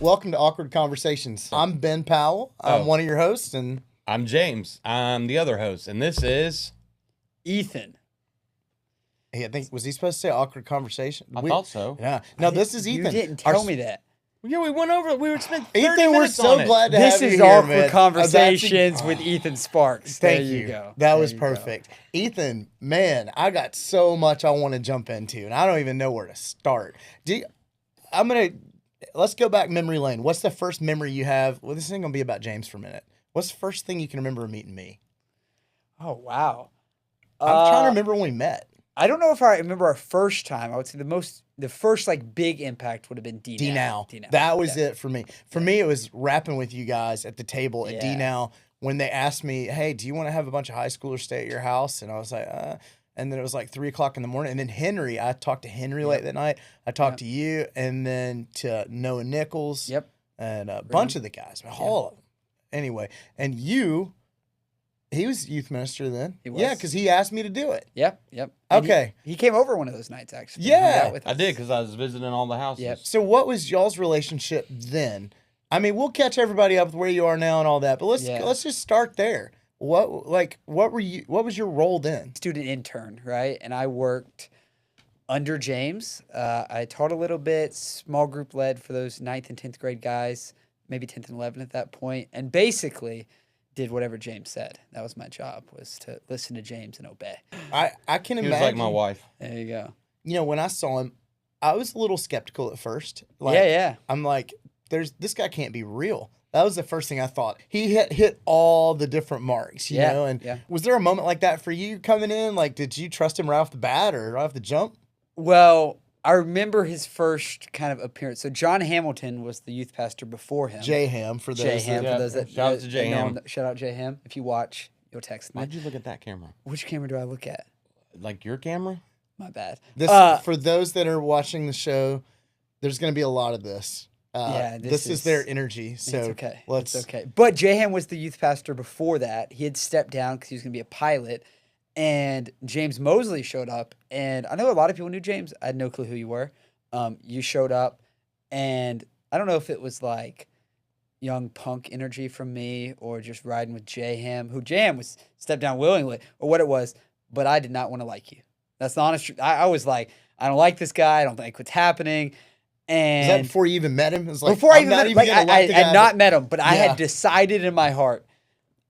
Welcome to Awkward Conversations. I'm Ben Powell. I'm one of your hosts, and I'm James. I'm the other host, and this is Ethan. hey, I think was he supposed to say Awkward Conversation? I thought so. Yeah. No, this is Ethan. You didn't tell me that. Yeah, we went over. We were spent 30 Ethan, we're minutes so on it. glad to This have you is here, Awkward man. Conversations with Ethan Sparks. Thank there you. Go. That There was you go. perfect. Ethan, man, I got so much I want to jump into, and I don't even know where to start. Let's go back memory lane. What's the first memory you have? Well, this ain't gonna be about James for a minute. What's the first thing you can remember of meeting me? Oh, wow. I'm trying to remember when we met. I don't know if I remember our first time. I would say the first like big impact would have been D-Now. That was it for me. For me, it was rapping with you guys at the table at D-Now when they asked me, hey, do you want to have a bunch of high schoolers stay at your house? And I was like, and then it was like 3:00 in the morning. And then Henry, I talked to Henry late that night. I talked to you, and then to Noah Nichols. Yep. And a bunch of the guys, all of them. Anyway, and he was youth minister then. He was. Yeah, because he asked me to do it. Yep. And Okay. He came over one of those nights, actually. Yeah. I did because I was visiting all the houses. Yep. So what was y'all's relationship then? I mean, we'll catch everybody up with where you are now and all that, but let's just start there. What was your role then? Student intern, right? And I worked under James. I taught a little bit, small group led for those 9th and 10th grade guys, maybe 10th and 11th at that point, and basically did whatever James said. That was my job, was to listen to James and obey. I can He imagine. was like my wife. There you go. You know, when I saw him, I was a little skeptical at first. Yeah. I'm like, this guy can't be real. That was the first thing I thought. He hit all the different marks, you know? And was there a moment like that for you coming in? Like, did you trust him right off the bat or right off the jump? Well, I remember his first kind of appearance. So John Hamilton was the youth pastor before him. J-Ham for those. J-Ham for those that shout out to J-Ham. Shout out J-Ham. If you watch, you'll text me. Why'd you look at that camera? Which camera do I look at? Like your camera? My bad. For those that are watching the show, there's going to be a lot of this. This is their energy. So it's okay. It's okay. But J-Ham was the youth pastor before that. He had stepped down because he was going to be a pilot. And James Mosley showed up. And I know a lot of people knew James. I had no clue who you were. You showed up. And I don't know if it was like young punk energy from me or just riding with J-Ham, who J-Ham was stepped down willingly, or what it was. But I did not want to like you. That's the honest truth. I was like, I don't like this guy. I don't like what's happening. And was that before you even met him? It was like, before I I'm even not met him, even gonna like the I had guy, not but- met him, but I Yeah. had decided in my heart,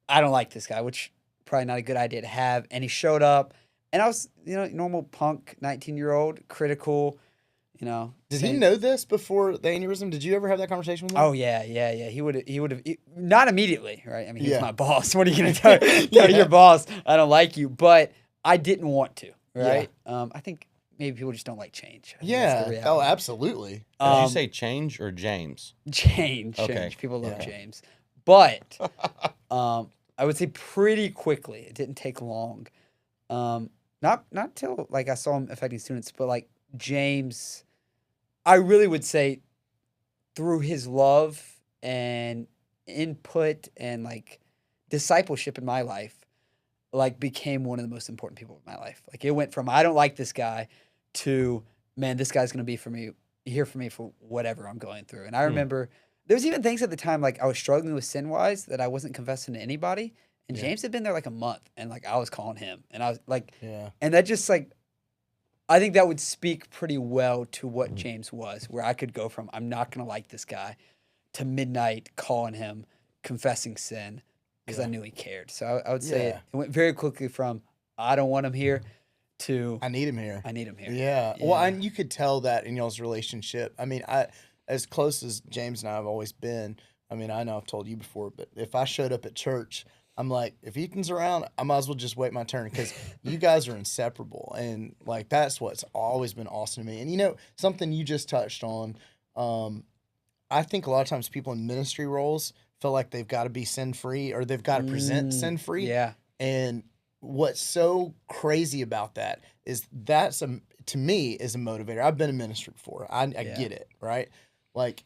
I don't like this guy, which probably not a good idea to have. And he showed up, and I was, normal punk 19-year-old, critical, Did he saying- know this before the aneurysm? Did you ever have that conversation with him? Oh yeah. He would have not immediately, right? I mean, he's Yeah. my boss. What are you gonna tell your boss? I don't like you, but I didn't want to, right? I think maybe people just don't like change. I think that's the Yeah. reality. Oh, absolutely. Did you say change or James? Change. Okay. People love James. But I would say pretty quickly. It didn't take long. Not till like I saw him affecting students, but like James, I really would say through his love and input and like discipleship in my life, like became one of the most important people in my life. Like it went from I don't like this guy to man, this guy's gonna be here for me for whatever I'm going through. And I remember there was even things at the time like I was struggling with sin wise that I wasn't confessing to anybody. And James had been there like a month, and like I was calling him, and I was like, and that just like, I think that would speak pretty well to what James was, where I could go from I'm not gonna like this guy to midnight calling him, confessing sin because I knew he cared. So I would say it went very quickly from I don't want him here to I need him here. I need him here. Yeah. Well, and you could tell that in y'all's relationship. I mean, as close as James and I have always been, I mean, I know I've told you before, but if I showed up at church, I'm like, if Ethan's around, I might as well just wait my turn because you guys are inseparable. And like, that's what's always been awesome to me. And something you just touched on, I think a lot of times people in ministry roles feel like they've got to be sin-free or they've got to present sin-free. Yeah. And what's so crazy about that is to me is a motivator. I've been in ministry before. I get it, right? Like,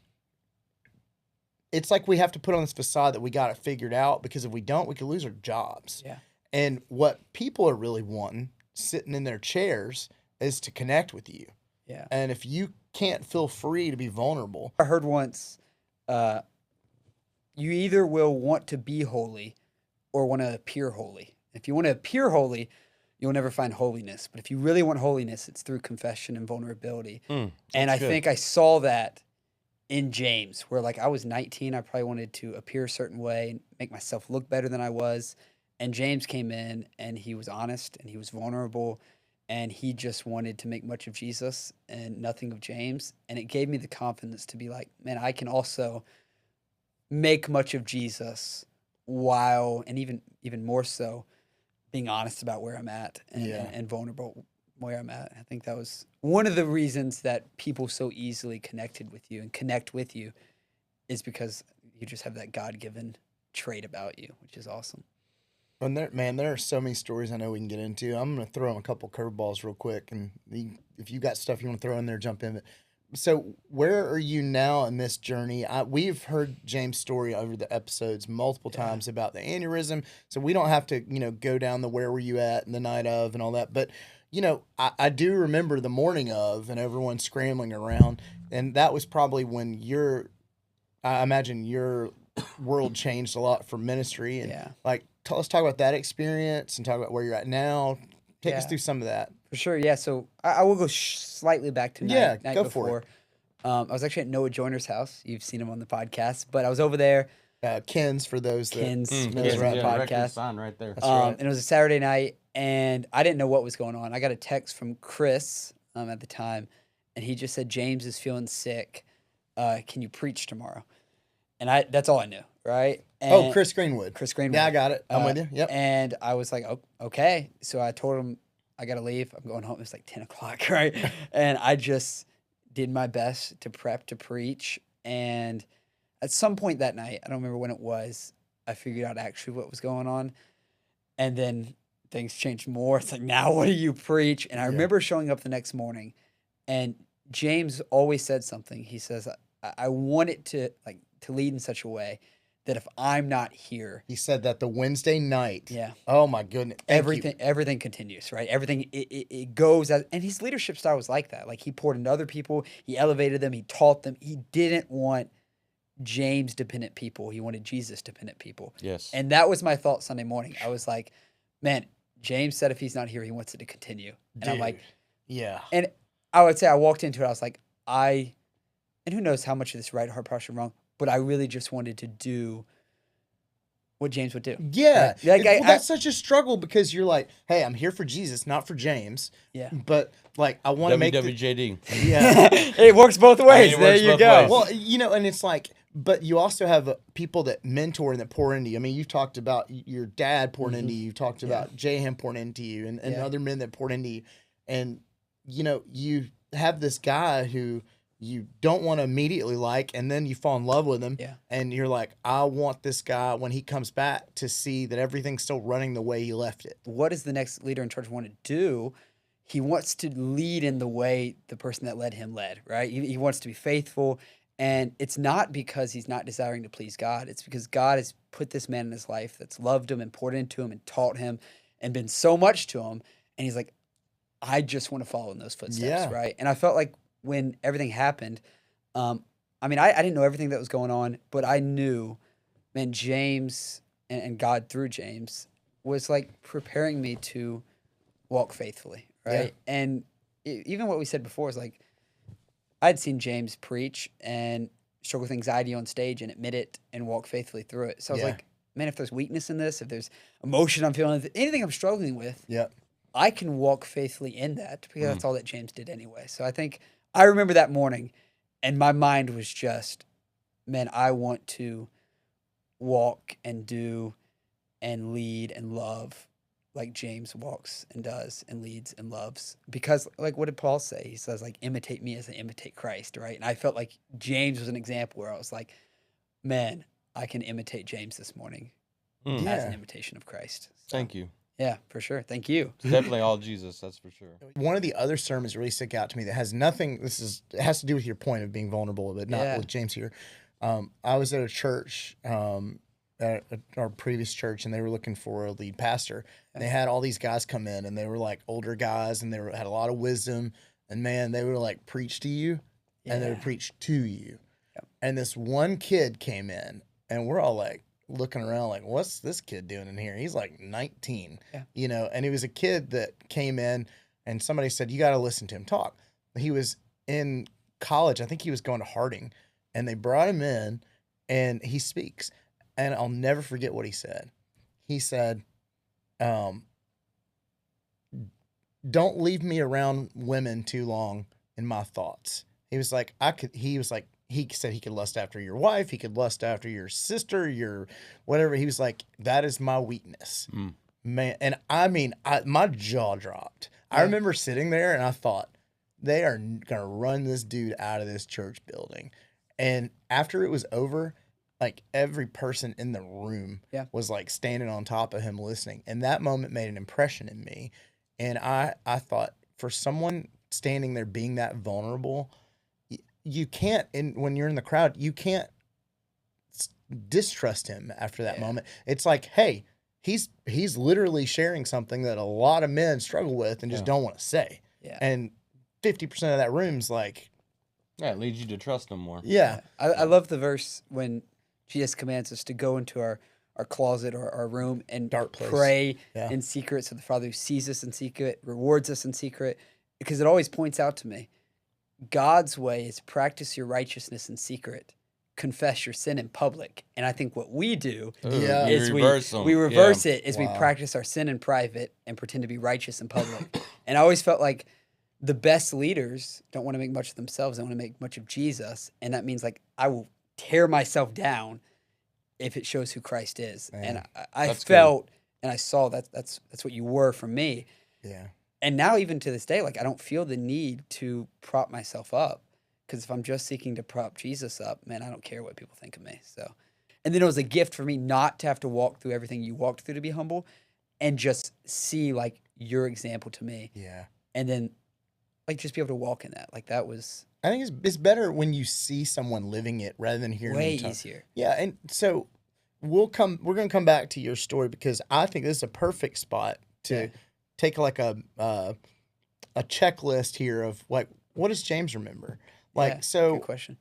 it's like we have to put on this facade that we got it figured out because if we don't, we could lose our jobs. Yeah. And what people are really wanting, sitting in their chairs, is to connect with you. Yeah. And if you can't feel free to be vulnerable. I heard once, you either will want to be holy or want to appear holy. If you want to appear holy, you'll never find holiness. But if you really want holiness, it's through confession and vulnerability. And I think I saw that in James, where like I was 19, I probably wanted to appear a certain way and make myself look better than I was. And James came in and he was honest and he was vulnerable and he just wanted to make much of Jesus and nothing of James. And it gave me the confidence to be like, man, I can also make much of Jesus while, and even more so, being honest about where I'm at and vulnerable where I'm at. I think that was one of the reasons that people so easily connected with you and connect with you is because you just have that God-given trait about you, which is awesome. And there are so many stories I know we can get into. I'm going to throw in a couple curveballs real quick, and if you got stuff you want to throw in there, jump in. So where are you now in this journey? We've heard James' story over the episodes multiple times about the aneurysm, so we don't have to go down the where were you at and the night of and all that. But I do remember the morning of and everyone scrambling around, and that was probably when I imagine your world changed a lot for ministry. And let's talk about that experience and talk about where you're at now. Take us through some of that. For sure, yeah. So I will go slightly back to night go before. For it. I was actually at Noah Joyner's house. You've seen him on the podcast, but I was over there. Ken's for those that Ken's podcast sign right there. That's right. And it was a Saturday night, and I didn't know what was going on. I got a text from Chris at the time, and he just said, James is feeling sick. Can you preach tomorrow? And that's all I knew, right? And Chris Greenwood. Yeah, I got it. I'm with you. Yep. And I was like, oh, okay. So I told him, I got to leave. I'm going home. It's like 10 o'clock, right? And I just did my best to prep to preach. And at some point that night, I don't remember when it was, I figured out actually what was going on. And then things changed more. It's like, now what do you preach? And I remember showing up the next morning, and James always said something. He says, I want it to lead in such a way that if I'm not here. He said that the Wednesday night. Yeah. Oh my goodness. Everything continues, right? Everything, it goes as, and his leadership style was like that. Like he poured into other people. He elevated them. He taught them. He didn't want James dependent people. He wanted Jesus dependent people. Yes. And that was my thought Sunday morning. I was like, man, James said if he's not here, he wants it to continue. And I'm like, yeah. And I would say I walked into it. I was like, and who knows how much of this right, heart posture wrong, but I really just wanted to do what James would do. Yeah. Like, that's such a struggle because you're like, hey, I'm here for Jesus, not for James. Yeah. But like, I want to make WWJD. Yeah. It works both ways. There you go. Well, and it's like, but you also have people that mentor and that pour into you. I mean, you've talked about your dad pouring into you. You've talked about Jahan pouring into you and other men that poured into you. And, you have this guy who you don't want to immediately like, and then you fall in love with him. Yeah. And you're like, I want this guy, when he comes back, to see that everything's still running the way he left it. What does the next leader in church want to do? He wants to lead in the way the person that led him led, right? He wants to be faithful. And it's not because he's not desiring to please God. It's because God has put this man in his life that's loved him and poured into him and taught him and been so much to him. And he's like, I just want to follow in those footsteps, right? And I felt like when everything happened, I didn't know everything that was going on, but I knew, man, James and God through James was like preparing me to walk faithfully, right? Yeah. And even what we said before is like, I'd seen James preach and struggle with anxiety on stage and admit it and walk faithfully through it. So I was like, man, if there's weakness in this, if there's emotion I'm feeling, anything I'm struggling with, I can walk faithfully in that because that's all that James did anyway. So I think I remember that morning and my mind was just, man, I want to walk and do and lead and love like James walks and does and leads and loves. Because like, what did Paul say? He says like, imitate me as I imitate Christ, right? And I felt like James was an example where I was like, man, I can imitate James this morning as an imitation of Christ. So, thank you. Yeah, for sure. Thank you. It's definitely all Jesus, that's for sure. One of the other sermons really stuck out to me that has nothing, it has to do with your point of being vulnerable, but not with James here. I was at a church, at our previous church, and they were looking for a lead pastor. And they had all these guys come in, and they were like older guys, and had a lot of wisdom. And man, they would like preach to you, and they would preach to you. And this one kid came in, and we're all like looking around like, what's this kid doing in here? He's like 19, and he was a kid that came in, and somebody said, you got to listen to him talk. He was in college. I think he was going to Harding, and they brought him in, and he speaks. And I'll never forget what he said. He said, don't leave me around women too long in my thoughts. He said he could lust after your wife. He could lust after your sister, your whatever. He was like, that is my weakness, man. And I mean, my jaw dropped. Yeah. I remember sitting there and I thought, they are going to run this dude out of this church building. And after it was over, like every person in the room was like standing on top of him listening. And that moment made an impression in me. And I thought, for someone standing there being that vulnerable, you can't, when you're in the crowd, you can't distrust him after that moment. It's like, hey, he's literally sharing something that a lot of men struggle with and just don't want to say. Yeah. And 50% of that room's like... Yeah, it leads you to trust him more. Yeah. I love the verse when Jesus commands us to go into our closet or our room and pray in secret, so the Father who sees us in secret rewards us in secret. Because it always points out to me, God's way is practice your righteousness in secret, confess your sin in public. And I think what we do is we reverse it is we practice our sin in private and pretend to be righteous in public. And I always felt like the best leaders don't want to make much of themselves. They want to make much of Jesus. And that means like I will tear myself down if it shows who Christ is. Man, and I felt and I saw that's what you were for me. Yeah. And now even to this day, like I don't feel the need to prop myself up, because if I'm just seeking to prop Jesus up, man, I don't care what people think of me. So, and then it was a gift for me not to have to walk through everything you walked through to be humble, and just see like your example to me. Yeah. And then like just be able to walk in that. Like that was... I think it's better when you see someone living it rather than hearing way easier. Yeah, and so we're going to come back to your story, because I think this is a perfect spot to take like a checklist here of like, what does James remember? Like, so good question.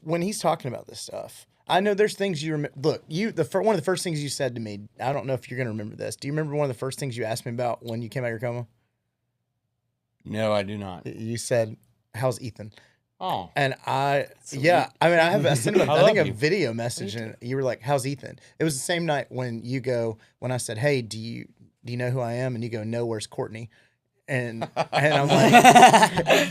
When he's talking about this stuff, I know there's things you remember. Look, one of the first things you said to me, I don't know if you're going to remember this. Do you remember one of the first things you asked me about when you came out of your coma? No, I do not. You said, how's Ethan? Oh. And I sent him I think a video message, and you were like, how's Ethan? It was the same night when I said, hey, do you know who I am? And you go, no, where's Courtney? And I'm like,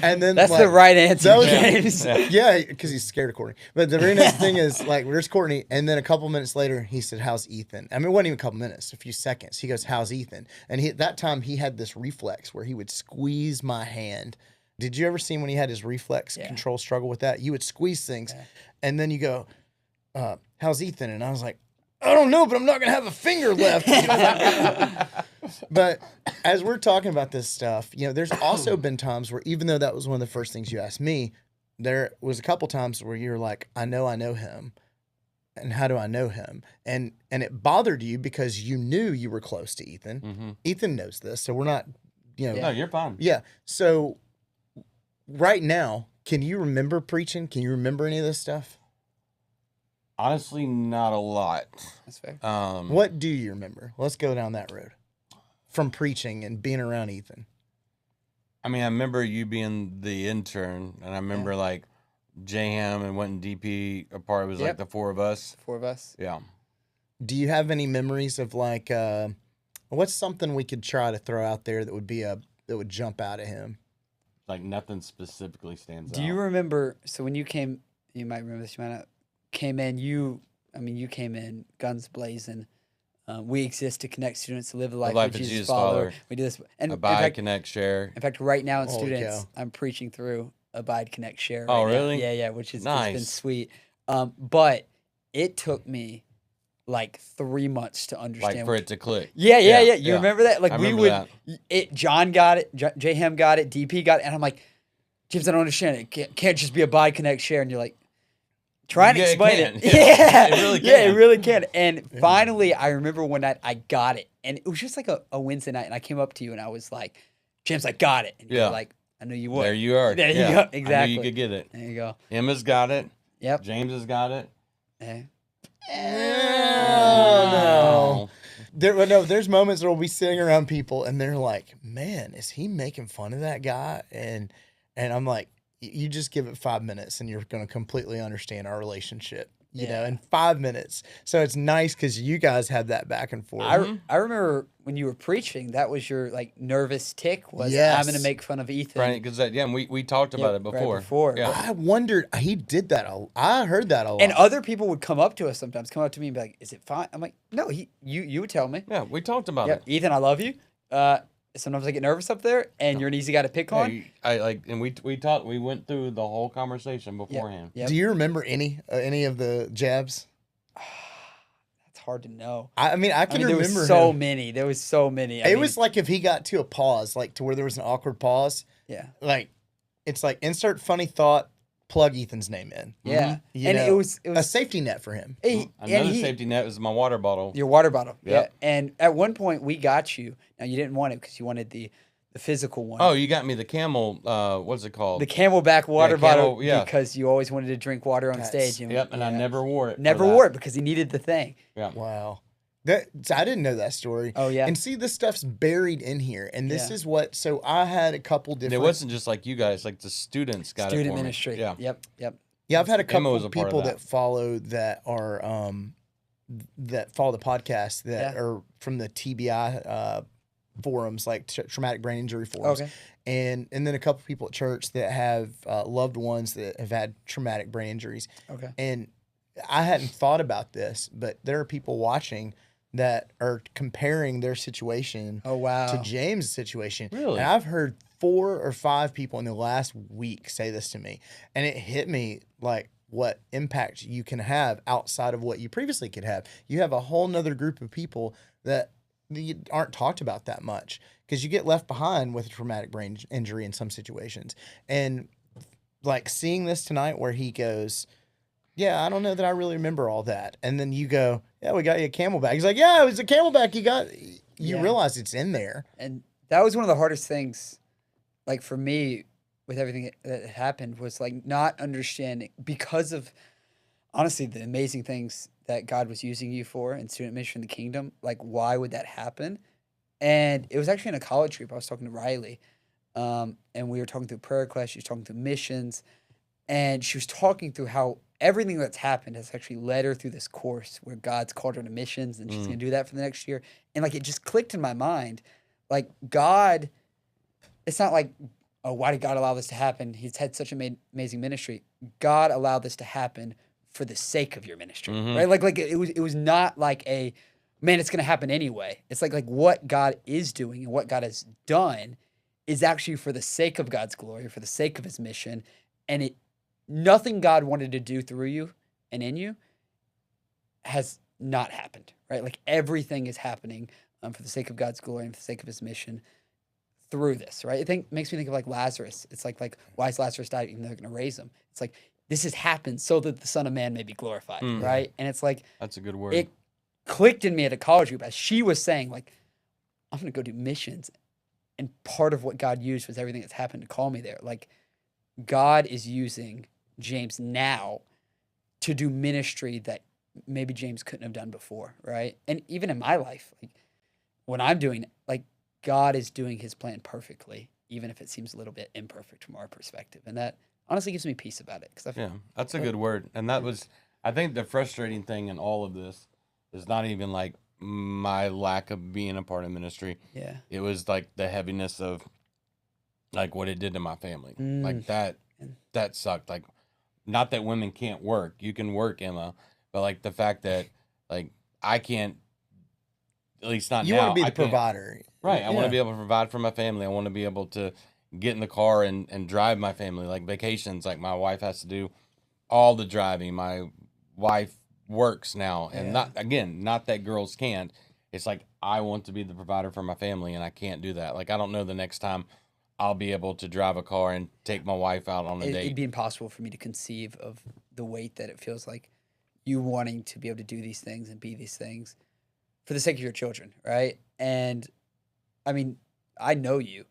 and then that's like, the right answer, James. Yeah, because he's scared of Courtney. But the very next thing is like, where's Courtney? And then a couple minutes later, he said, how's Ethan? I mean, it wasn't even a couple minutes, a few seconds. He goes, how's Ethan? And at that time, he had this reflex where he would squeeze my hand. Did you ever see when he had his reflex control struggle with that? You would squeeze things, and then you go, how's Ethan? And I was like, I don't know, but I'm not going to have a finger left. But as we're talking about this stuff, there's also been times where, even though that was one of the first things you asked me, there was a couple times where you were like, I know him. And how do I know him? And it bothered you because you knew you were close to Ethan. Mm-hmm. Ethan knows this, so we're not, No, you're fine. Yeah. So right now, can you remember preaching? Can you remember any of this stuff? Honestly, not a lot. That's fair. What do you remember? Let's go down that road. From preaching and being around Ethan. I mean, I remember you being the intern, and I remember like J-Ham and went in DP apart. It was like the four of us. Yeah. Do you have any memories of like, what's something we could try to throw out there that would jump out at him? Like nothing specifically stands out. Do you remember, so when you came, you might remember this, you might not, came in, you came in guns blazing. We exist to connect students to live the life of Jesus Father. We do this. And Abide, connect, share. In fact, right now in students, I'm preaching through Abide, connect, share. Oh, really? Now. Yeah, which is nice. It's been sweet. But it took me like 3 months to understand. Like for it to click. Yeah. You remember that? Like John got it, J-Ham got it, DP got it. And I'm like, James, I don't understand it. It can't just be Abide, connect, share. And you're like, trying to explain it. Yeah. It really can. Yeah, it really can. And finally, I remember one night I got it. And it was just like a Wednesday night. And I came up to you and I was like, James, I got it. And you're like, I knew you would. There you are. There you go. Exactly. I knew you could get it. There you go. Emma's got it. Yep. James has got it. No. There's moments where we'll be sitting around people and they're like, man, is he making fun of that guy? And I'm like, you just give it 5 minutes and you're going to completely understand our relationship, you know, in 5 minutes. So it's nice because you guys had that back and forth. I remember when you were preaching, that was your like nervous tick was I'm going to make fun of Ethan. Right, because we talked about it before. Right before. Yeah. I wondered, he did that. I heard that a lot. And other people would come up to us sometimes, come up to me and be like, is it fine? I'm like, no, you would tell me. Yeah, we talked about it. Ethan, I love you. Sometimes I get nervous up there, and you're an easy guy to pick on. And we talked. We went through the whole conversation beforehand. Yep. Do you remember any of the jabs? That's hard to know. I can remember. There was so many. There was so many. It was like if he got to a pause, like to where there was an awkward pause. Yeah. Like it's like insert funny thought, plug Ethan's name in. Yeah. You and know, it was a safety net for him. Another safety net was my water bottle. Your water bottle. Yep. Yeah. And at one point we got you. Now you didn't want it because you wanted the physical one. Oh, you got me the camel. What's it called? The Camelback water bottle. Yeah. Because you always wanted to drink water on stage. And I never wore it. Never wore it because he needed the thing. Yeah. Wow. I didn't know that story. Oh, yeah. And see, this stuff's buried in here. And this is what, so I had a couple different. And it wasn't just like you guys, like the students got Student it for ministry. Me. Yeah. Yep. Yeah, I've had a couple of part people of that follow that are, that follow the podcast that are from the TBI forums, like traumatic brain injury forums. Okay. And then a couple people at church that have loved ones that have had traumatic brain injuries. Okay. And I hadn't thought about this, but there are people watching that are comparing their situation to James' situation. Really? And I've heard 4 or 5 people in the last week say this to me. And it hit me like what impact you can have outside of what you previously could have. You have a whole nother group of people that you aren't talked about that much because you get left behind with a traumatic brain injury in some situations. And like seeing this tonight where he goes, yeah, I don't know that I really remember all that. And then you go, yeah, we got you a Camelback. He's like, yeah, it was a Camelback you got. You realize it's in there. And that was one of the hardest things, like for me, with everything that happened, was like not understanding, because of, honestly, the amazing things that God was using you for in student ministry in the kingdom. Like, why would that happen? And it was actually in a college group. I was talking to Riley, and we were talking through prayer class. She was talking through missions, and she was talking through how everything that's happened has actually led her through this course where God's called her to missions, and she's going to do that for the next year. And like, it just clicked in my mind, like God, it's not like, oh, why did God allow this to happen? He's had such an amazing ministry. God allowed this to happen for the sake of your ministry, right? Like it was not like a, man, it's going to happen anyway. It's like what God is doing and what God has done is actually for the sake of God's glory, for the sake of his mission. And nothing God wanted to do through you and in you has not happened, right? Like everything is happening for the sake of God's glory and for the sake of his mission through this, right? It makes me think of like Lazarus. It's like why is Lazarus died even though they're going to raise him? It's like, this has happened so that the Son of Man may be glorified, right? And it's like, that's a good word. It clicked in me at a college group as she was saying, like, I'm going to go do missions. And part of what God used was everything that's happened to call me there. Like, God is using James now to do ministry that maybe James couldn't have done before, right? And even in my life, like when I'm doing it, like God is doing his plan perfectly, even if it seems a little bit imperfect from our perspective. And that honestly gives me peace about it. That's a good word. And that was, I think the frustrating thing in all of this is not even like my lack of being a part of ministry. Yeah. It was like the heaviness of like what it did to my family. Like that sucked. Like, not that women can't work. You can work, Emma, but like the fact that like I can't, at least not now. You want to be the provider. Right. I want to be able to provide for my family. I want to be able to get in the car and drive my family. Like vacations, like my wife has to do all the driving. My wife works now. And not that girls can't. It's like I want to be the provider for my family and I can't do that. Like I don't know the next time I'll be able to drive a car and take my wife out on a date. It'd be impossible for me to conceive of the weight that it feels like you wanting to be able to do these things and be these things for the sake of your children, right? And I mean, I know you.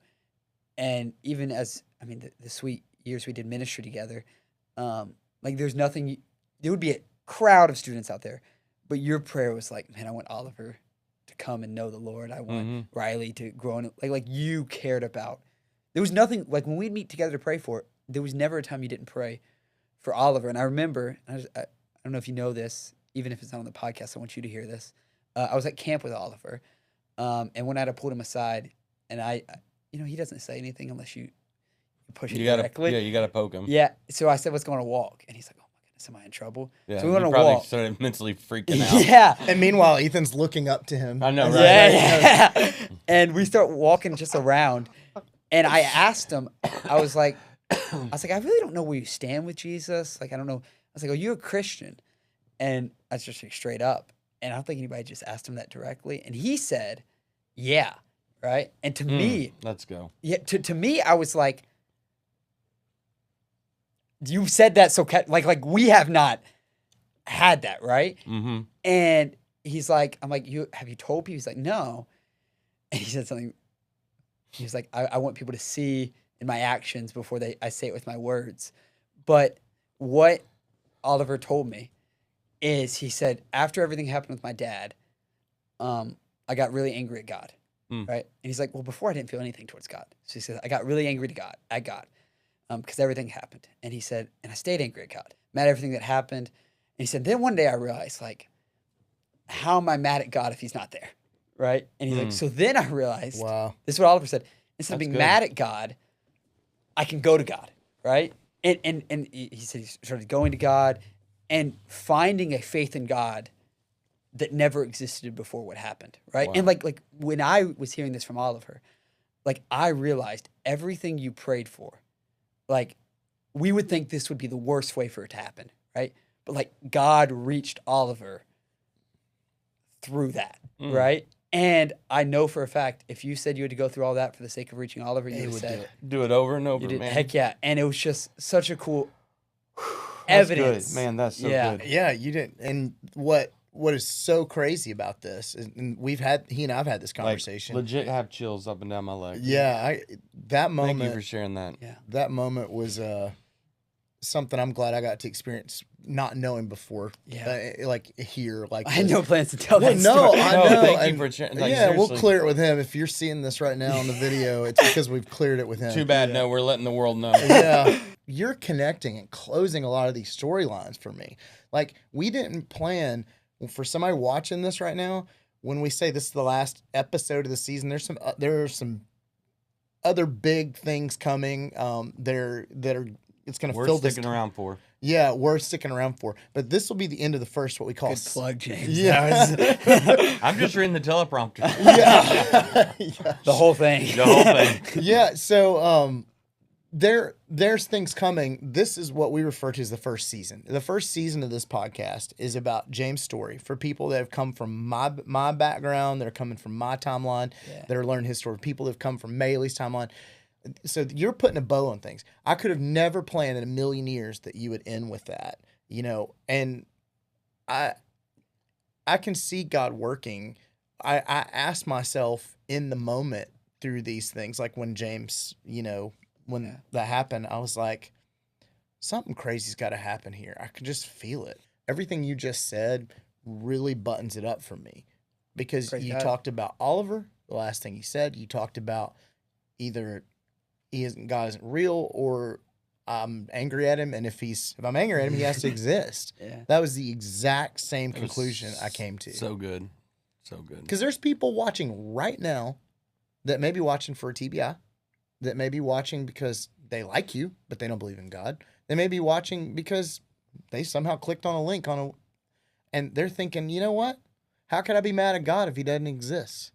And even as, I mean, the sweet years we did ministry together, like Like there's nothing. There would be a crowd of students out there, but your prayer was like, man, I want Oliver to come and know the Lord. I want Riley to grow in. Like you cared about. There was nothing like when we'd meet together to pray for it. There was never a time you didn't pray for Oliver. And I remember, I don't know if you know this, even if it's not on the podcast, I want you to hear this. I was at camp with Oliver, and one night I pulled him aside, and I he doesn't say anything unless you push it directly. Yeah, you gotta poke him. Yeah. So I said, let's go on a walk. And he's like, oh my goodness, am I in trouble? Yeah, so we went on a probably walk. started mentally freaking out. Yeah. And meanwhile, Ethan's looking up to him. I know, right? Yeah. And we start walking just around. And I asked him, I was like, I really don't know where you stand with Jesus. Like, I don't know. I was like, are you a Christian? And I just like, straight up. And I don't think anybody just asked him that directly. And he said, yeah. Right. And to me, let's go. Yeah. To me, I was like, you said that so like we have not had that, right? Mm-hmm. And he's like, I'm like, have you told people? He's like, no. And he said something. He was like, I want people to see in my actions before I say it with my words. But what Oliver told me is he said, after everything happened with my dad, I got really angry at God, right? And he's like, well, before I didn't feel anything towards God. So he said, I got really angry at God, because everything happened. And he said, and I stayed angry at God, mad at everything that happened. And he said, then one day I realized, like, how am I mad at God if he's not there, right? And he's like, so then I realized, wow, this is what Oliver said, instead of being mad at God, I can go to God, right? And he said he started going to God and finding a faith in God that never existed before what happened, right? Wow. And like when I was hearing this from Oliver, like I realized everything you prayed for, like we would think this would be the worst way for it to happen, right? But like God reached Oliver through that, right? And I know for a fact, if you said you had to go through all that for the sake of reaching Oliver, you would say do it over and over, man. Heck yeah. And it was just such a cool That's evidence. good. Man, that's so good. Yeah, you didn't. And what is so crazy about this, and he and I've had this conversation. Like, legit have chills up and down my leg. Yeah, that moment. Thank you for sharing that. Yeah. That moment was something I'm glad I got to experience, not knowing before. Yeah. Like here, like I had no plans to tell that no, story. I know. Thank you for sharing. Like, yeah, seriously. we'll clear it with him. If you're seeing this right now on the video, it's because we've cleared it with him. Too bad. No, we're letting the world know. Yeah, you're connecting and closing a lot of these storylines for me. Like we didn't plan. For somebody watching this right now, when we say this is the last episode of the season, there are some other big things coming. It's going to fill this. We're sticking around for. Yeah, we're sticking around for. But this will be the end of the first, what we call Good plug, James. Yeah. I'm just reading the teleprompter. Yeah. The whole thing. The whole thing. Yeah. So there's things coming. This is what we refer to as the first season. The first season of this podcast is about James' story for people that have come from my background, that are coming from my timeline, that are learning his story. People that have come from Maylee's timeline. So you're putting a bow on things. I could have never planned in a million years that you would end with that, and I can see God working. I asked myself in the moment through these things, like when James, when that happened, I was like, something crazy's got to happen here. I could just feel it. Everything you just said really buttons it up for me, because you talked about Oliver, the last thing he said. You talked about either God isn't real, or I'm angry at him, and if I'm angry at him, he has to exist. Yeah. That was the exact same conclusion I came to. So good. Because there's people watching right now that may be watching for a TBI, that may be watching because they like you, but they don't believe in God. They may be watching because they somehow clicked on a link and they're thinking, you know what? How could I be mad at God if he doesn't exist?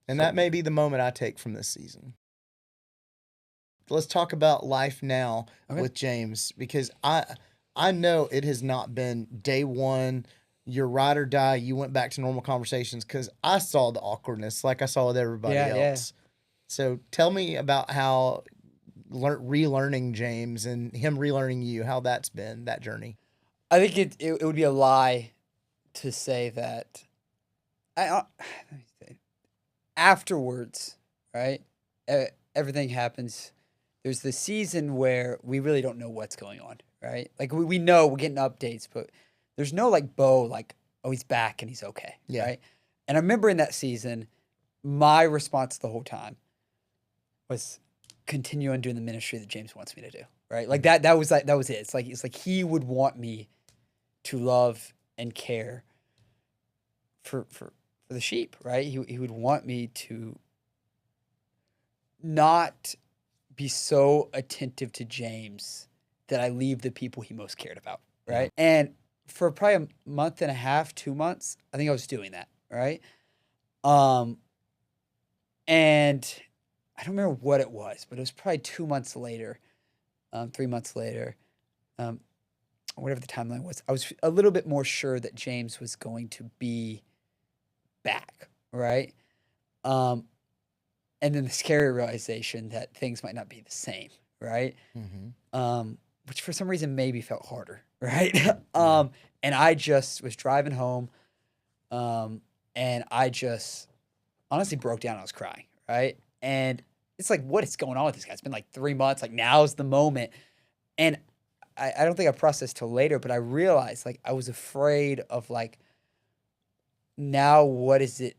And that may be the moment I take from this season. Let's talk about life now with James, because I know it has not been day one, you're ride or die, you went back to normal conversations, because I saw the awkwardness like I saw with everybody else. Yeah. So tell me about how relearning James and him relearning you, how that's been, that journey. I think it would be a lie to say that afterwards, right? Everything happens. there's the season where we really don't know what's going on, right? Like we know we're getting updates, but there's no like Bo, like, oh, he's back and he's okay, Yeah. right? And I remember in that season, my response the whole time was continue on doing the ministry that James wants me to do, right? Like that was it. It's like he would want me to love and care for the sheep, right? He would want me to not be so attentive to James that I leave the people he most cared about, right? And for probably a month and a half, 2 months, I think I was doing that, right? And I don't remember what it was, but it was probably 2 months later, 3 months later, whatever the timeline was. I was a little bit more sure that James was going to be back, right? And then the scary realization that things might not be the same, right? Which for some reason maybe felt harder, right? And I just was driving home, and I just honestly broke down. I was crying, right? And it's like, what is going on with this guy? It's been like 3 months. Like, now's the moment. And I don't think I processed till later, but I realized, like, I was afraid of, like, now what is it?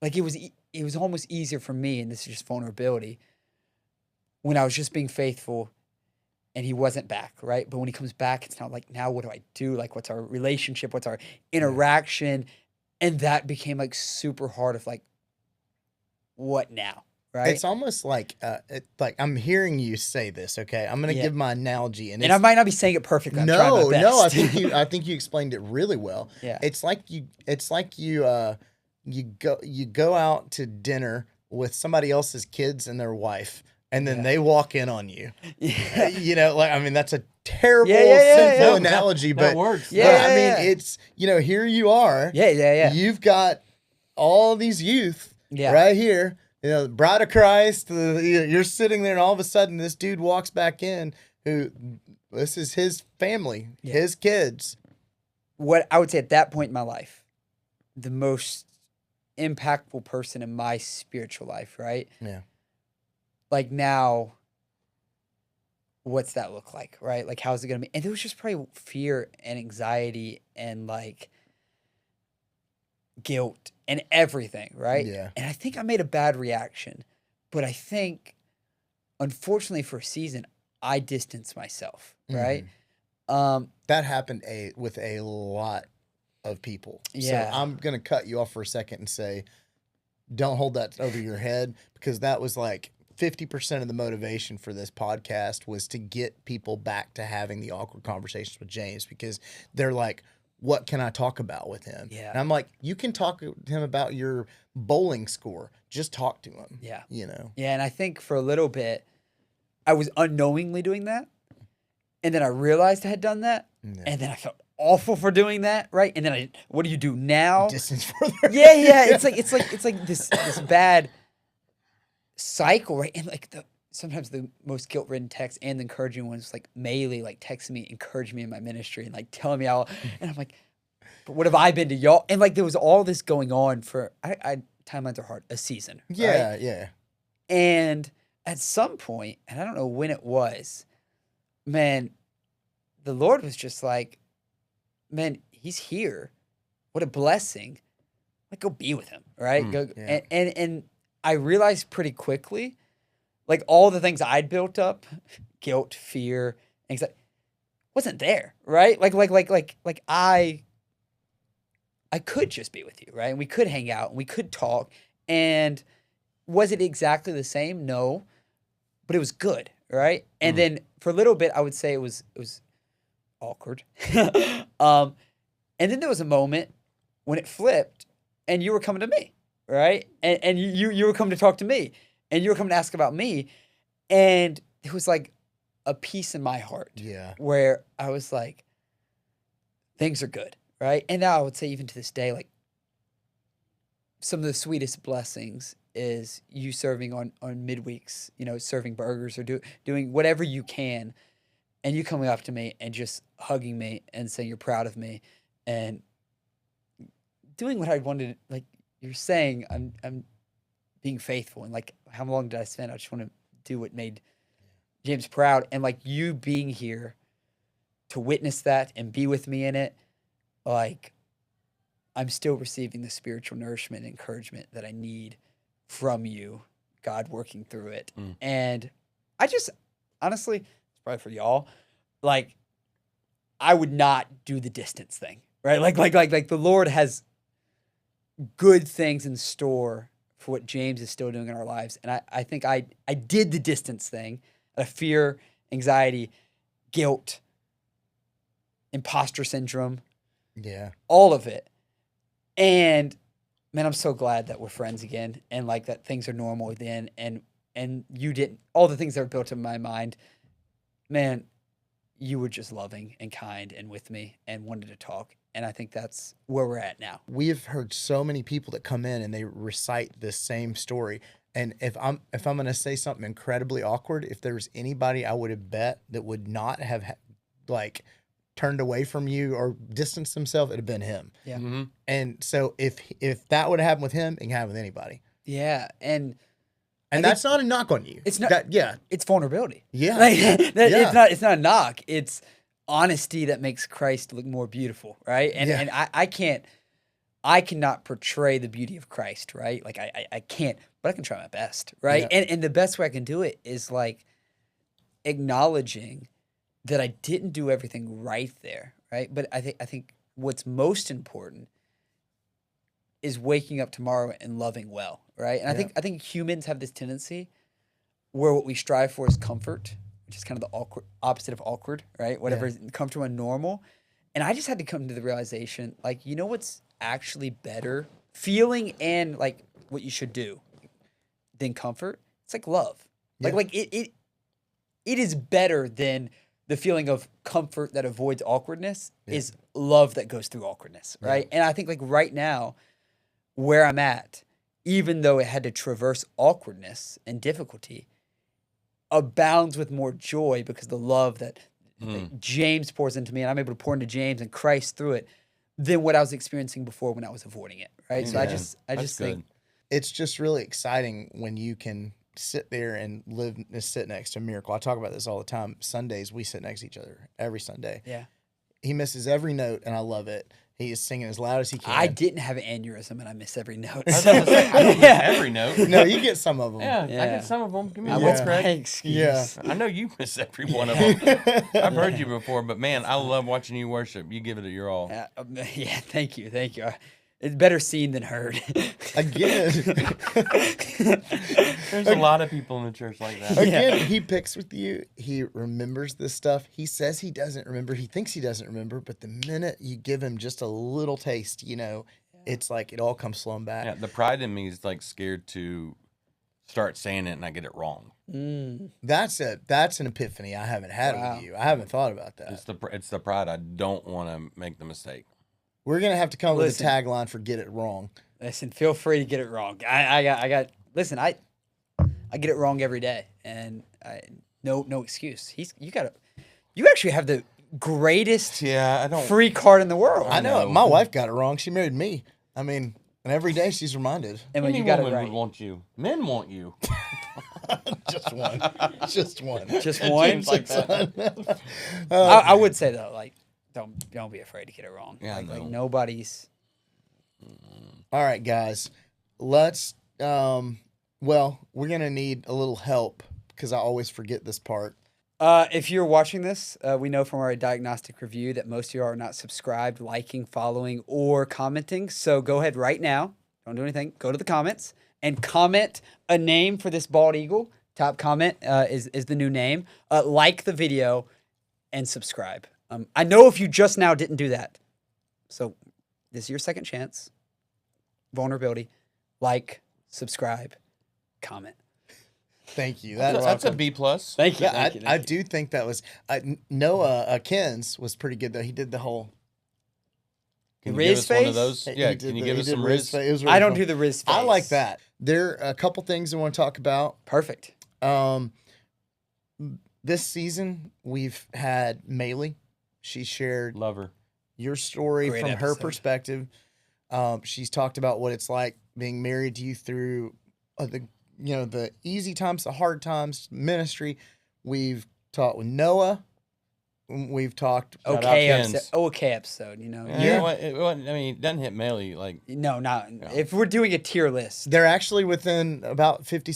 Like, it was almost easier for me, and this is just vulnerability, when I was just being faithful and he wasn't back, right? But when he comes back, it's not like, now what do I do? Like, what's our relationship? What's our interaction? And that became, like, super hard of, like, what now, right? It's almost like I'm hearing you say this. Okay, I'm gonna give my analogy, and I might not be saying it perfectly. I'm trying my best. No, I think you explained it really well. Yeah, it's like you go out to dinner with somebody else's kids and their wife, and then they walk in on you. Yeah. You know, like, I mean, that's a terrible, simple analogy, but that works. I mean, it's, you know, here you are. Yeah. You've got all these youth right here. You know, the bride of Christ. You're sitting there, and all of a sudden, this dude walks back in. This is his family, his kids. What I would say at that point in my life, the most impactful person in my spiritual life, right? Yeah. Like, now, what's that look like, right? Like, how's it going to be? And there was just probably fear and anxiety and, like, guilt and everything, right? Yeah. And I think I made a bad reaction, but I think, unfortunately for a season, I distanced myself, right? That happened with a lot of people. Yeah. So I'm going to cut you off for a second and say, don't hold that over your head, because that was like 50% of the motivation for this podcast was to get people back to having the awkward conversations with James, because they're like, what can I talk about with him? Yeah. And I'm like, you can talk to him about your bowling score. Just talk to him. Yeah. You know? Yeah. And I think for a little bit, I was unknowingly doing that. And then I realized I had done that. Yeah. And then I felt awful for doing that, right? And then what do you do now? Distance further. Yeah. It's like this bad cycle, right? And like sometimes the most guilt-ridden text and the encouraging ones, like Maylee, like texting me, encouraging me in my ministry, and like telling me how. And I'm like, but what have I been to y'all? And like there was all this going on for timelines are hard, a season. Yeah, right? yeah. And at some point, and I don't know when it was, man, the Lord was just like, man, he's here. What a blessing. Like, go be with him, right? And I realized pretty quickly, like, all the things I'd built up, guilt, fear, anxiety, wasn't there, right? Like I could just be with you, right? And we could hang out and we could talk. And was it exactly the same? No, but it was good, right? And then for a little bit, I would say it was awkward. And then there was a moment when it flipped, and you were coming to me, right? And you were coming to talk to me, and you were coming to ask about me, and it was like a peace in my heart, where I was like, things are good, right? And now I would say, even to this day, like, some of the sweetest blessings is you serving on midweeks, you know, serving burgers or doing whatever you can, and you coming up to me and just hugging me and saying you're proud of me and doing what I wanted. Like you're saying, I'm being faithful. And like, how long did I spend? I just want to do what made James proud. And like you being here to witness that and be with me in it, like I'm still receiving the spiritual nourishment and encouragement that I need from you, God working through it. And I just, honestly, it's probably for y'all, like, I would not do the distance thing, right? Like the Lord has good things in store for what James is still doing in our lives. And I think I did the distance thing out of fear, anxiety, guilt, imposter syndrome, all of it. And man, I'm so glad that we're friends again and like that things are normal again. And you didn't, all the things that were built in my mind, man, you were just loving and kind and with me and wanted to talk. And I think that's where we're at now. We've heard so many people that come in and they recite this same story. And if I'm going to say something incredibly awkward, if there's anybody I would have bet that would not have like turned away from you or distanced themselves, it'd have been him. Yeah. Mm-hmm. And so if that would have happened with him, it can happen with anybody. Yeah. And that's not a knock on you. It's not. It's vulnerability. Yeah. Like, It's not a knock. It's honesty that makes Christ look more beautiful, right? And I cannot portray the beauty of Christ, right? Like I can't, but I can try my best, right? Yeah. And the best way I can do it is like acknowledging that I didn't do everything right there, right? But I think what's most important is waking up tomorrow and loving well, right? And I think humans have this tendency where what we strive for is comfort, which is kind of the opposite of awkward, right? Whatever is comfortable and normal. And I just had to come to the realization, like, you know what's actually better, feeling and like what you should do than comfort? It's like love. Yeah. Like it is better than the feeling of comfort that avoids awkwardness is love that goes through awkwardness, right? And I think like right now, where I'm at, even though it had to traverse awkwardness and difficulty, abounds with more joy because the love that James pours into me and I'm able to pour into James and Christ through it than what I was experiencing before when I was avoiding it, right? So I just think it's just really exciting when you can sit there and sit next to Miracle. I talk about this all the time. Sundays, we sit next to each other every Sunday. Yeah. He misses every note, and I love it. He is singing as loud as he can. I didn't have an aneurysm, and I miss every note. I was gonna say, I don't get every note. No, you get some of them. Yeah, I get some of them. Give me a What's break. my excuse? Yeah. I know you miss every one of them. I've heard you before, but man, I love watching you worship. You give it your all. Yeah, thank you. It's better seen than heard. Again. There's a lot of people in the church like that. Again, he picks with you. He remembers this stuff. He says he doesn't remember. He thinks he doesn't remember. But the minute you give him just a little taste, it's like it all comes flowing back. Yeah, the pride in me is like scared to start saying it and I get it wrong. That's an epiphany I haven't had with you. I haven't thought about that. It's the pride. I don't want to make the mistake. We're gonna have to come up with a tagline for "Get It Wrong." Listen, feel free to get it wrong. I got. Listen, I get it wrong every day, and no excuse. You actually have the greatest free card in the world. I know. My wife got it wrong. She married me. I mean, and every day she's reminded. And when Any you got it woman right, would want you. Men want you. Just one. Just one. Just one. Seems like that. I would say though, like, don't be afraid to get it wrong. Yeah, like nobody's. All right, guys. Let's. Well, we're gonna need a little help because I always forget this part. If you're watching this, we know from our diagnostic review that most of you are not subscribed, liking, following, or commenting. So go ahead right now. Don't do anything. Go to the comments and comment a name for this bald eagle. Top comment is the new name. Like the video and subscribe. I know if you just now didn't do that. So this is your second chance. Vulnerability. Like, subscribe, comment. Thank you. That's a B+. Thank you. Yeah, I do think that was Noah Kens was pretty good though. He did the whole. Can you Riz give us one face? of those? Yeah, can you give us some Riz? It was really I don't fun. do the Riz face. I like that. There are a couple things I want to talk about. Perfect. This season we've had Maylee. She shared Love her. your story Great from her episode. perspective. She's talked about what it's like being married to you through the the easy times, the hard times, ministry. We've talked with Noah. We've talked. Shout out Okay Ken's. episode. Okay episode. Yeah. It wasn't, I mean, it doesn't hit Maley like. No, not if we're doing a tier list. They're actually within about 50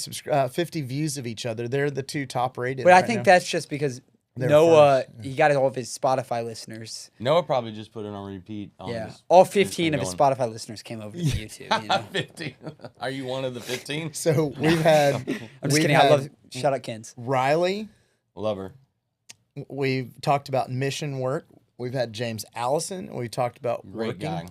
views of each other. They're the two top rated. But I right think now. that's just because They're Noah, first, he got all of his Spotify listeners. Noah probably just put it on repeat. On Yeah, his, all his 15 thing of his going. Spotify listeners came over to YouTube. You know? 15. Are you one of the 15? So we've had. I'm just kidding. I love shout out Ken's. Riley. Love her. We've talked about mission work. We've had James Allison. We've talked about Great working. guy.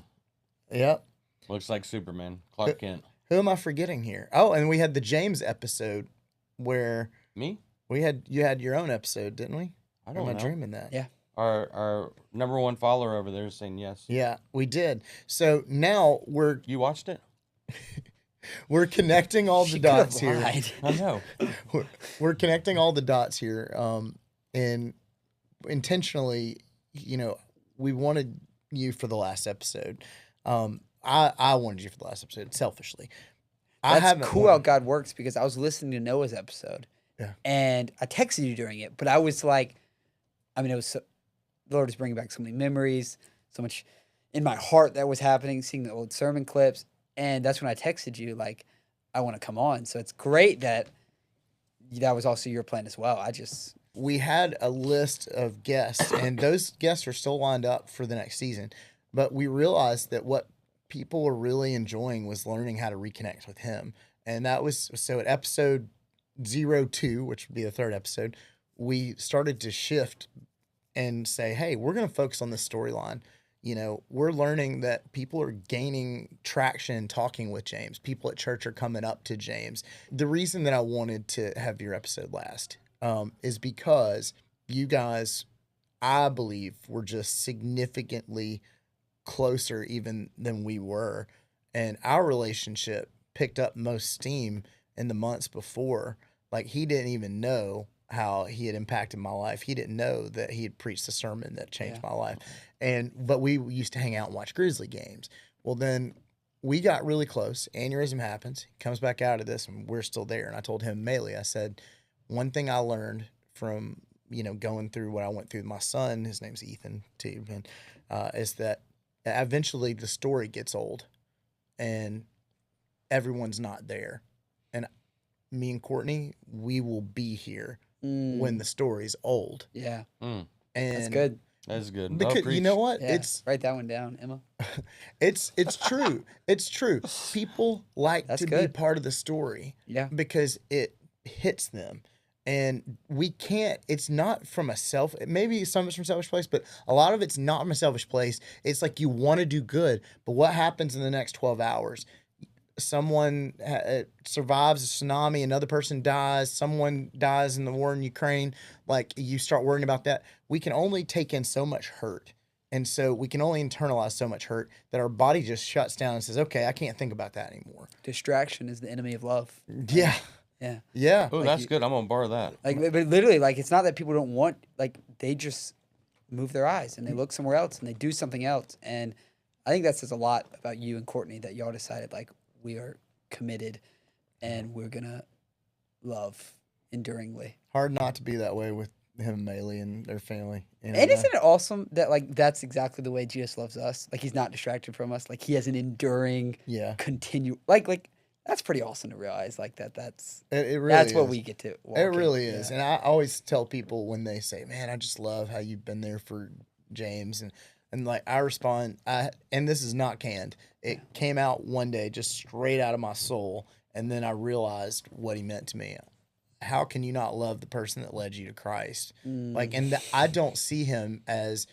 Yep. Looks like Superman. Clark Kent. Who am I forgetting here? Oh, and we had the James episode where Me? you had your own episode, didn't we? I Or don't am know. I dreaming that? Yeah. Our number one follower over there is saying yes. Yeah, we did. So now You watched it? we're connecting all the She could've dots here. lied. I know. We're connecting all the dots here. And intentionally, we wanted you for the last episode. I wanted you for the last episode, selfishly. I That's haven't cool wanted- how God works because I was listening to Noah's episode. Yeah. And I texted you during it, but I was like, it was the Lord is bringing back so many memories, so much in my heart that was happening, seeing the old sermon clips. And that's when I texted you, like, I want to come on. So it's great that was also your plan as well. We had a list of guests, and those guests are still lined up for the next season. But we realized that what people were really enjoying was learning how to reconnect with him. And that was so at episode 02, which would be the third episode, we started to shift and say, hey, we're going to focus on this storyline. We're learning that people are gaining traction talking with James. People at church are coming up to James. The reason that I wanted to have your episode last is because you guys, I believe, were just significantly closer even than we were. And our relationship picked up most steam in the months before. Like, he didn't even know how he had impacted my life. He didn't know that he had preached a sermon that changed my life. But we used to hang out and watch Grizzly games. Well, then we got really close. Aneurysm happens. He comes back out of this, and we're still there. And I told him, Maley, I said, one thing I learned from, going through what I went through with my son, his name's Ethan too, and is that eventually the story gets old and everyone's not there. And me and Courtney, we will be here when the story's old. Yeah. Mm, And That's good. that's good. Because you know what? Yeah. It's Write that one down, Emma. it's true. It's true. People like That's to be good. part of the story Yeah. because it hits them. And we can't, it's not from a maybe some of it's from a selfish place, but a lot of it's not from a selfish place. It's like you want to do good, but what happens in the next 12 hours? Someone survives a tsunami, another person dies, someone dies in the war in Ukraine. Like, you start worrying about that. We can only take in so much hurt. And so we can only internalize so much hurt that our body just shuts down and says, okay, I can't think about that anymore. Distraction is the enemy of love. Yeah. Yeah. Yeah. Oh, that's good. I'm going to borrow that. Like, but literally, like, it's not that people don't want, like, they just move their eyes and they look somewhere else and they do something else. And I think that says a lot about you and Courtney, that y'all decided, like, we are committed and we're going to love enduringly. Hard not to be that way with him and Maley and their family. And isn't it awesome that, like, that's exactly the way Jesus loves us? Like, he's not distracted from us. Like, he has an enduring, like, that's pretty awesome to realize, like, that's it really that's what is. we get to walk It in. really is. Yeah. And I always tell people when they say, man, I just love how you've been there for James. And like, I respond, and this is not canned. It came out one day just straight out of my soul. And then I realized what he meant to me. How can you not love the person that led you to Christ? Like, and I don't see him as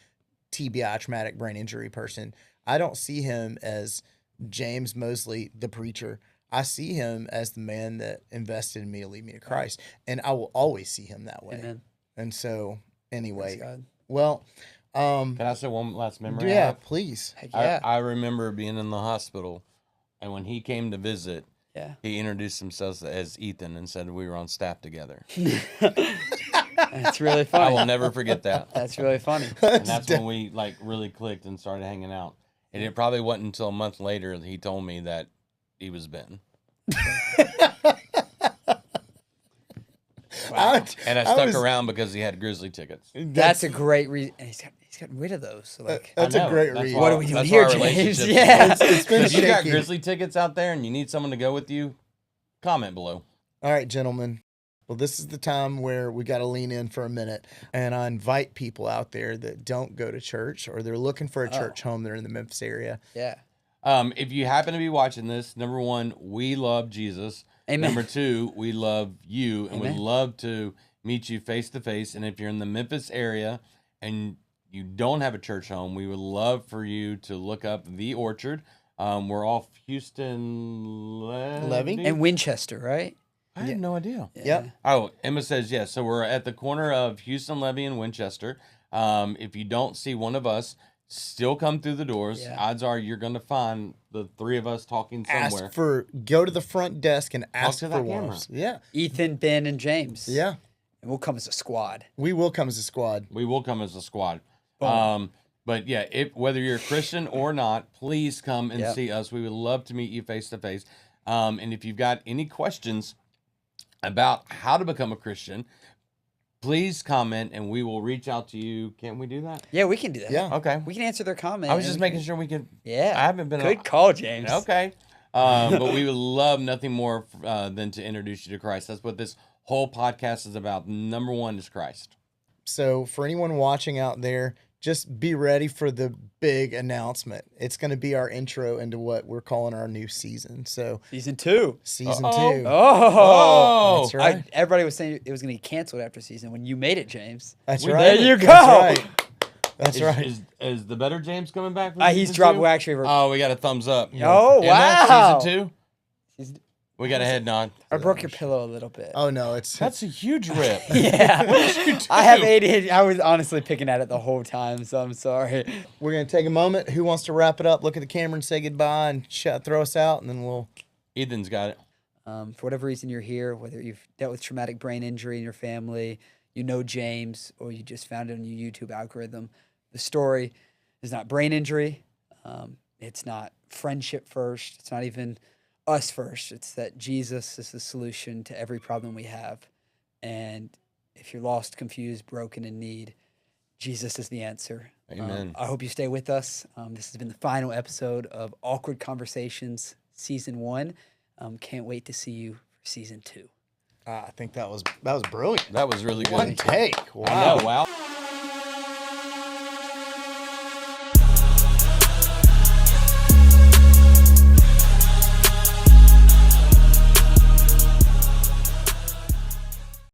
TBI, traumatic brain injury person. I don't see him as James Mosley, the preacher. I see him as the man that invested in me to lead me to Christ. And I will always see him that way. Amen. And so, anyway, Praise God. well, Can I say one last memory? I yeah, have? please. Heck yeah. I remember being in the hospital, and when he came to visit, Yeah. he introduced himself as Ethan and said we were on staff together. That's really I funny. will never forget that. That's really funny. And that's when we like really clicked and started hanging out. And it probably wasn't until a month later that he told me that he was bitten. Wow. And I stuck around because he had Grizzly tickets. That's a great reason. And he's gotten rid of those. So like, That's a great reason. What are we doing That's here, why our James? relationship's Yeah. It's been If you got shaky. Grizzly tickets out there and you need someone to go with you, comment below. All right, gentlemen. Well, this is the time where we got to lean in for a minute. And I invite people out there that don't go to church or they're looking for a church home. They're in the Memphis area. Yeah. If you happen to be watching this, number one, we love Jesus. Amen. Number two, we love you and Amen. would love to meet you face to face. And if you're in the Memphis area and you don't have a church home, we would love for you to look up The Orchard. We're off Houston Levy? And Winchester, right? I had no idea. Yep. Oh, Emma says yes. So we're at the corner of Houston Levy and Winchester. If you don't see one of us, still come through the doors. Yeah. Odds are you're going to find the three of us talking somewhere. Go to the front desk and ask to for that one. camera. Yeah. Ethan, Ben, and James. Yeah. And we'll come as a squad. We will come as a squad. We will come as a squad. Boom. But yeah, whether you're a Christian or not, please come and Yep. see us. We would love to meet you face to face. And if you've got any questions about how to become a Christian, please comment and we will reach out to you. Can't we do that? Yeah, we can do that. Yeah. Okay. We can answer their comment. I was just making sure we could. Yeah. I haven't been. Good call, James. Okay. But we would love nothing more than to introduce you to Christ. That's what this whole podcast is about. Number one is Christ. So for anyone watching out there, just be ready for the big announcement. It's going to be our intro into what we're calling our new season. So Season 2. season Uh-oh. 2. Oh. That's right. Everybody was saying it was going to get canceled after season when you made it, James. That's We- right. There you go. That's right. That's right. Is the better James coming back? He's dropped. Well, actually, Oh, we got a thumbs up. Oh, And that's wow. season 2. Season- We got a head nod. I broke your pillow a little bit. Oh, no. It's That's a huge rip. Yeah. What did you do? I have ADHD. I was honestly picking at it the whole time, so I'm sorry. We're going to take a moment. Who wants to wrap it up? Look at the camera and say goodbye and throw us out, and then we'll... Ethan's got it. For whatever reason you're here, whether you've dealt with traumatic brain injury in your family, you know James, or you just found it on your YouTube algorithm, the story is not brain injury. It's not friendship first. It's not even us first. It's that Jesus is the solution to every problem we have. And if you're lost, confused, broken, in need, Jesus is the answer. Amen. I hope you stay with us. This has been the final episode of Awkward Conversations Season 1. Can't wait to see you for Season 2. I think that was brilliant. That was really good. One take. Wow. I know, wow.